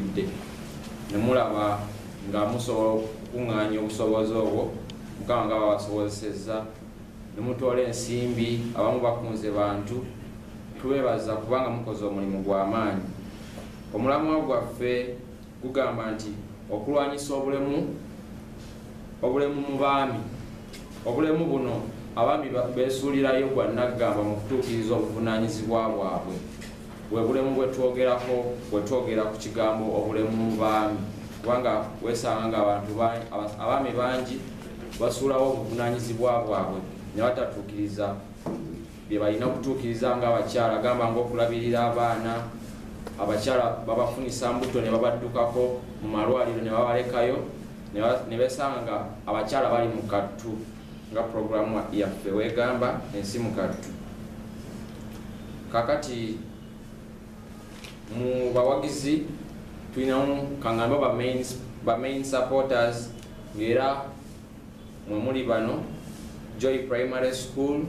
mujjumbidde ne mulaba nga musobola okukuŋŋaanya obusobozi obwo Mukama nga babasobozesezza ne mutoola ensimbi abamu bakunze bantu tubeebaza kubanga mukoze omulimu gw'amaanyi. Omulamwa gwaffe gugamba nti okulwanyisa obulemu mu baami. Obulemu buno abaami beesuulirayo gwa naggamba mu kutuukiriza obuvunaanyizibwa bwabwe. Bwe bulemu bwe twogera ku kigambo obulemu mu baami, kubanga weesanga nga abaami bangi basuulawo obuvunaanyizibwa bwabwe ne batatuukiriza bye balina okutuukiriza ng'abakyala, gamba ng'okulabirira abaana. Abakyala babafunisa mbuto ne babaddukako mu malwaliro ne babalekayo ne beesanga nga abakyala bali mu kattu nga puroguramu yaffe weegamba ensi mu kattu. Kakati mu bawagizi tulinamu kangambe ba main supporters ng'era mwe muli bano Joy Primary School,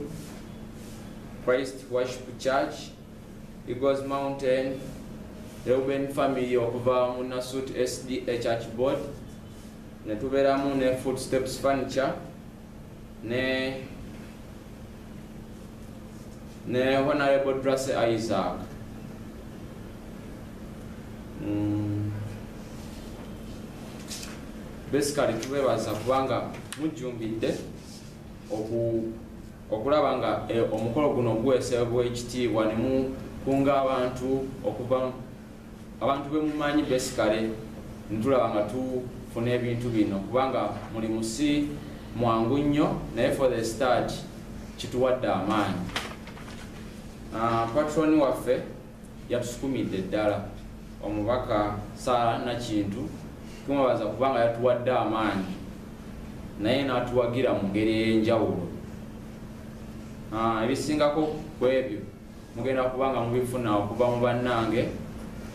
Christ Worship Church, Eagles Mountain, Reuben Family okuva mu Nasut SDA Church Board, ne tubeeramu ne Footsteps Furniture ne Honorable Drase Isaac. Basically tubeebaza kubanga mujjumbidde okulaba nga omukolo guno guweesebwa ekitiibwa ne mukunga abantu okuva abantu bemumanyi. Basically ntulaba nga tufuna ebintu bino kubanga mulimu si mwangu nnyo naye for the start kituwadde amaanyi. Patroni waffe yatusukumidde ddala, omubaka Sarah Nakintu tumubaza kubanga yatuwadde amaanyi naye n'atuwagira mu ngeri ey'enjawulo. Ebisingako ku ebyo mugenda kubanga mubifuna okuva mu bannange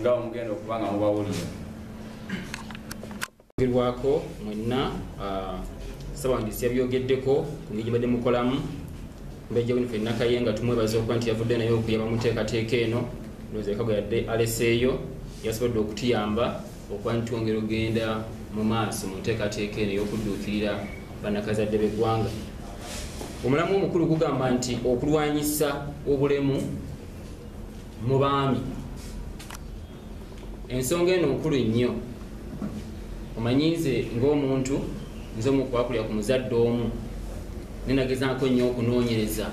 nga mugenda okubanga mubawulira. Birwako mwenna Ssaabawandiisi yabyogeddeko ku ngeri gye badde mukolamu. Mbejja wino ffenna Kayenga tumwebaza okuba nti yavudde naye okuyamba mu nteekateeka eno. Ndowooza eka bwe yadde aleseeyo yasobodde okutuyamba okuba nti twongera okugenda mu maaso mu nteekateeka eno ey'okudduukirira bannakazadde b'eggwanga. Omulamu omukulu gugamba nti okulwanyisa obulemu mu baami. Ensonga eno nkulu nnyo. Omanyi nze ng'omuntu nze omu kwakulira ku muzadde omu nenagezaako nnyo okunoonyereza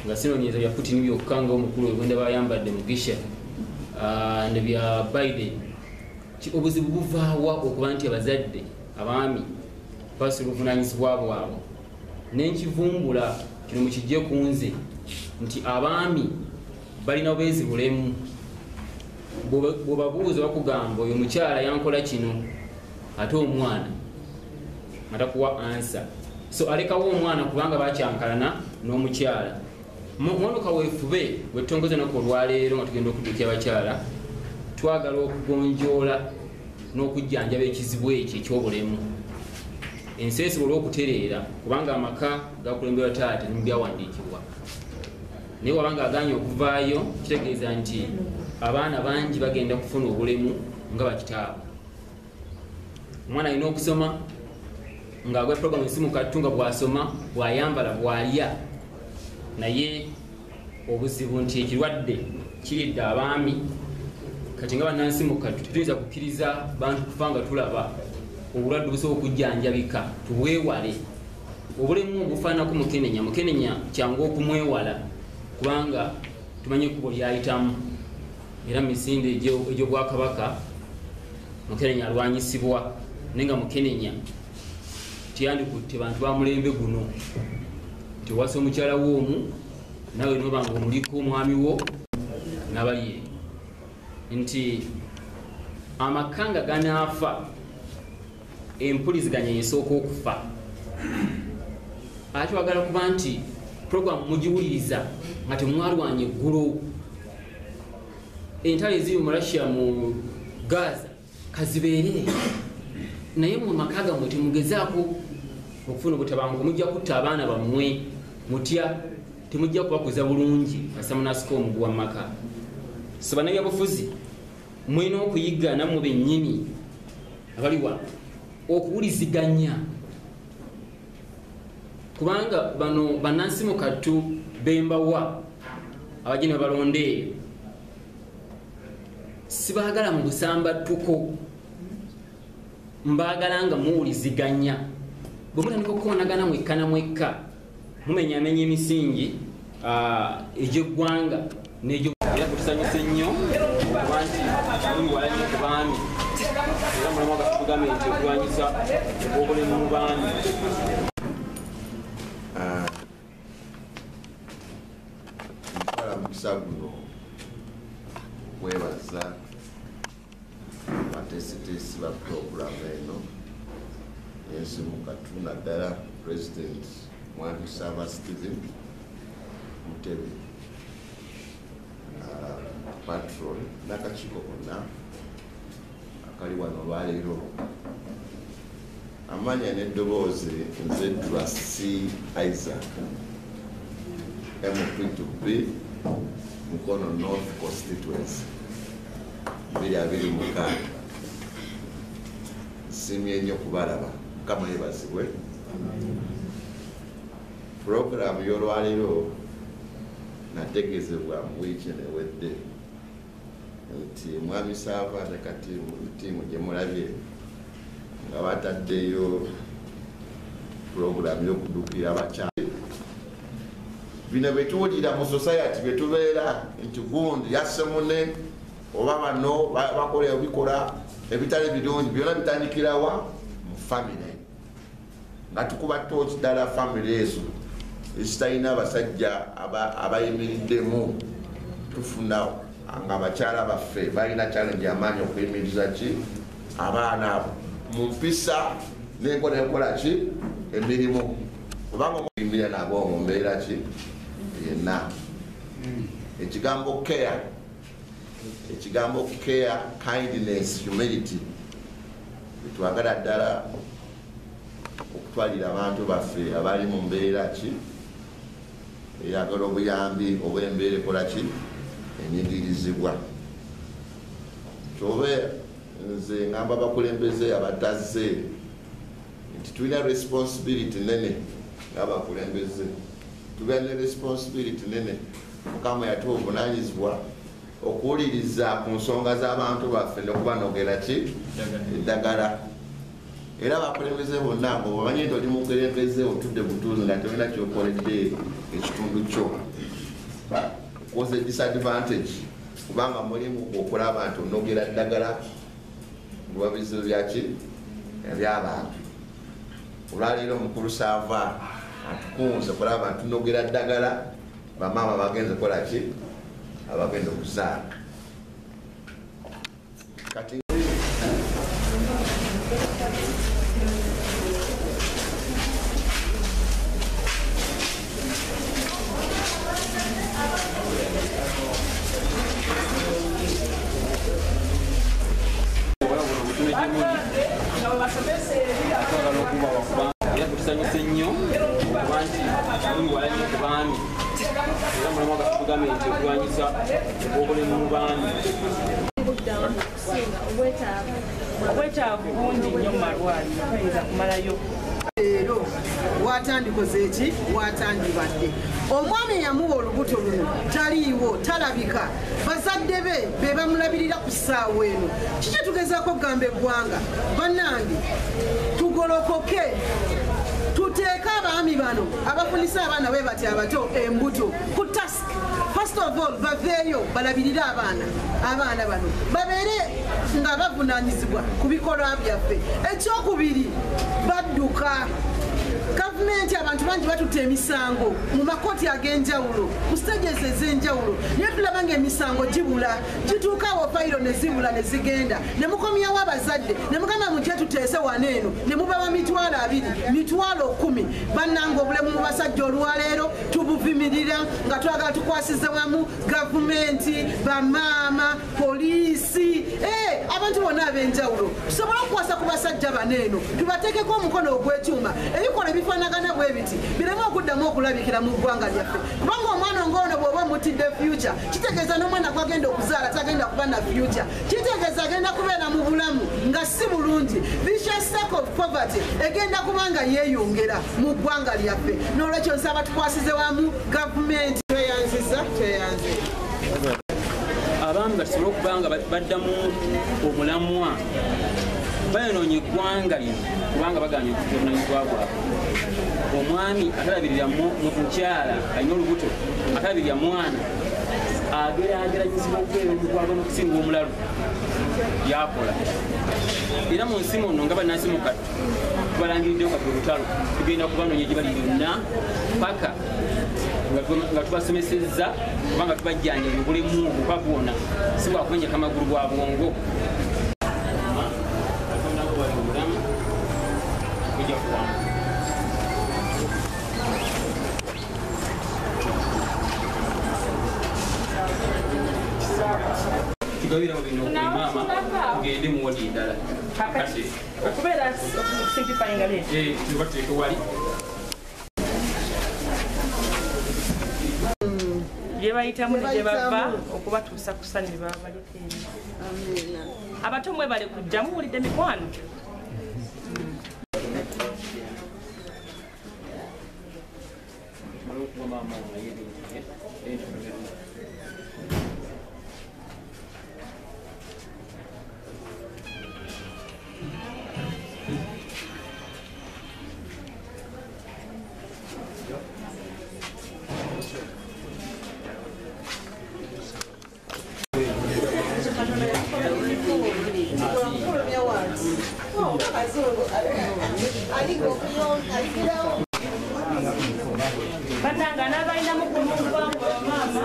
nga sinoonyereza bya Putin byokka ng'omukulu webwenda bayambadde Mugisha ne bya Biden. Obuzibu buvaawa okuba nti abazadde abaami basula obuvunaanyizibwa bwabwe. Nenkivumbula kino mukijje ku nze nti abaami balina obeezi bulemu. Bw'obabuuza bakugamba oyo mukyala yankola kino ate omwana atakuwa ansa. So alekawo omwana kubanga bakyankalana n'omukyala. Mwonoka weefube wetongoza nako olwaleero nga tugenda okudduukira abakyala, twagala okugonjoola n'okujjanjaba ekizibu ekyo eky'obulemu. Ensi esobola okutereera kubanga amaka gakulemberwa taata ne byawandiikibwa. Naye wabanga aganye okuvaayo kitegeeza nti abaana bangi bagenda kufuna obulemu nga bakitaabwe. Omwana alina okusoma ng'agwa puroguramu ensi mu kattu nga bw'asoma bw'ayambala bw'alya, naye obuzibu nti ekirwadde kiridde abaami. Kati nga bannansi mu kattu tetuyinza kukkiriza bantu kufa nga tulaba obulwadde busobola okujjanjabika, tubwewale. Obulemu bufaanako mukenenya. Mukenenya kyangu okumwewala kubanga tumanyi ekkubo lyayitamu, era mu misinde egy'obwakabaka mukenenya alwanyisibwa. Naye nga mukenenya tiyandikutte bantu ba mulembe guno. Tewasa omukyala w'omu nawe noba nga omuliko omwami wo n'abali nti amaka nga ganaafa empuliziganya yesooka okufa. Ate wagala kuba nti puroguramu mugiwuliriza nga temwalwanya eggulu. Entalo eziri mu Russia mu Gaza kazibeere, naye mu maka gammwe temugezaako okufuna obutabanguko. Mujja kutta abaana bammwe mutya, temujja kubakuza bulungi asamunasika omugu wa maka. So bannabyabufuzi mwina okuyiga nammwe bennyini abali wano okuwuliziganya, kubanga bano bannansi mu kattu bembawa abageni babalonda eyo sibaagala mu busambattuko, mbaagala nga muwuliziganya. Bwe mutandika okukonagana mwekka na mwekka mumenyamenya emisingi egy'eggwanga n'egyo. Era kutusanyuse nnyo kuba nti wala nnyo ku baami, era mulamu gavumenti okulwanyisa obulemu mu baami. Ntwala mukisa guno kwebaza bateesiteesi ba puroguramu eno y'ensimu Kattu naddala President Mwami Stephen Mutebi, patron n'akakiiko konna akali wano olwaleero. Amanya n'eddoboozi nze Trustee Isaac M22B Mukono North Constituency 2026. Nsiimye nnyo kubalaba, Mukama yeebazibwe. Puroguramu y'olwaleero nategeezebwa mu wiiki ewedde nti Mwami Ssaaba ne kati mu ttiimu gye mulabye nga bataddeyo puroguramu y'okudduukirira abakyala. Bino bye tuwulira mu society bye tubeera nti gundi yasse munne oba bano bakola ebikola ebitali birungi, byonna bitandikirawa mu famire, nga tukuba tooki ddala famire ezo ezitalina abasajja abayimiriddemu. Tufuna nga abakyala baffe balina challenge amaanyi okuyimiriza ki abaana abo mu mpisa n'enkola ki emirimu, kubanga omuyimirira nabo mu mbeera ki yenna. Ekigambo care, kindness, humility bitwagala ddala okutwalira abantu baffe abali mu mbeera ki eyagala obuyambi obw'embeera ekola ki enyingirizibwa. Kyobe nze ngamba abakulembeze abatazze nti tulina responsibility nene ng'abakulembeze, tulina ne responsibility nene. Mukama yatuwa obuvunaanyizibwa okuwuliriza ku nsonga z'abantu baffe n'okubanogera ki eddagala. Era abakulembeze bonna ng'obamanyi nti oli mukulembeze otudde butuuzi nga tolina kyokoledde ekitundu kyo, koze disadvantage, kubanga mulimu okulaba nti onogera ddagala lwabizibu byaki eby'abantu. Olwaleero Mukulu Saava atukunze kulaba nti tunogera ddagala bamaama bagenze kola ki abagenda okuzaala. Kati era kutusanyuse nnyo kuba nti wala nnyo ku baami, era mulamu gavumenti okulwanyisa obulemu mu baami. Obwetaavu bungi nnyo mu malwaliro tayinza kumalayo. Leero watandikoze eki watandibadde omwami eyamuwa olubuto luno taliiwo, talabika, bazadde be bamulabirira ku ssaawa eno. Kiki tugezaako okugamba eggwanga? Bannange tugolokoke, tuteeke abaami bano abafunisa abaana bwe bati abato embuto ku task. First of all baveeyo balabirire abaana bano babeere nga bavunaanyizibwa ku bikolwa byaffe. Ekyokubiri badduka. Gavumenti abantu bangi batutte emisango mu makooti ag'enjawulo, mu stages ez'enjawulo, naye tulaba ng'emisango gibula, gituukaawo fayiro ne zibula ne zigenda, ne mukomyawo abazadde ne mugamba mutye tuteese wano eno ne mubawa mitwalo 2, mitwalo 10. Bannange obulemu mu basajja olwaleero tubuvimirira nga twagala tukwasize wamu gavumenti, bamaama, poliisi, abantu bonna ab'enjawulo tusobole okukwasa ku basajja bano eno, tubateekeko omukono ogw'ekyuma. Ebikola ebifaanagana bwe biti bireme okudda kuddamu okulabikira mu ggwanga lyaffe kubanga omwana ng'ono bw'oba omutidde future kitegeeza n'omwana gwagenda okuzaala tagenda kuba na future kitegeeza agenda kubeera mu bulamu nga si bulungi vicious cycle of poverty egenda kubanga yeeyongera mu ggwanga lyaffe n'olwekyo nsaba tukwasize wamu gavumenti tweyanziza abaami batusobole okuba nga baddamu omulamwa bayonoonye eggwanga lino kubanga baganye okuvunanyizibwa bwabwe omwami atalabirira mukyala alina olubuto atalabirira mwana ageraganyizibwa okubeera omugwagwa n'okusinga omulalu yakola era mu nsi muno nga bannansi mukatu tubalangiriddeyo kati olutalo tugenda kubanoonya gye bali yonna paka nga tubasomesezza kubanga tubajjanjabya obulemu obupa bwona si bwakwenjeka amagulu bwa bwongo tugabira bino mama tugende mu wodi ndala okubeera simplifying late tubateeka wali gye bayitamu ne gye bava okubatuusa ku ssanyu lye baba baliko eri abato mwebale kujja muwulidde mikwano batanga n'abalinamu kunukubangu bamaama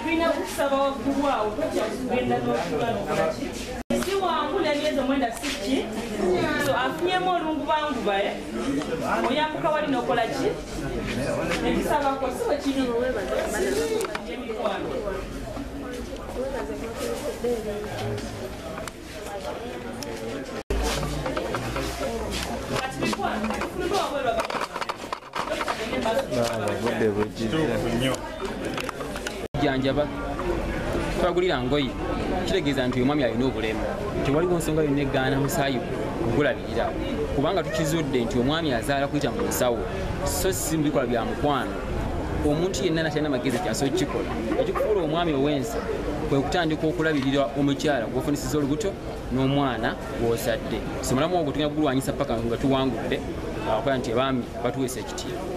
tulina okusaba waggulu awo tokyaugenda n'okubalaki si wangu nemyezi omwenda siki so afunyemu olungubanguba oyambuka wali nokola ki nekisabako si wekiri emikwano kati mikwano fuluma wabwerwa janjaba twagulira ngoyi kitegeeza nti omwami alina obulemu tewaliwo nsonga yonna egaana musaayi ogulabirira kubanga tukizudde nti omwami azaala kuyita mu nsawo so si mubikola bya mukwano omuntu yenna natalina magezi kyasobola kukikola ekikufuula omwami ow'ensi kwe kutandika okulabirira omukyala gwofunisiza olubuto n'omwana gw'osadde so mulamu ogwo tulina kugulwanyisa paka nga tuwangudde akola nti abaami batuweesa ekitiibwa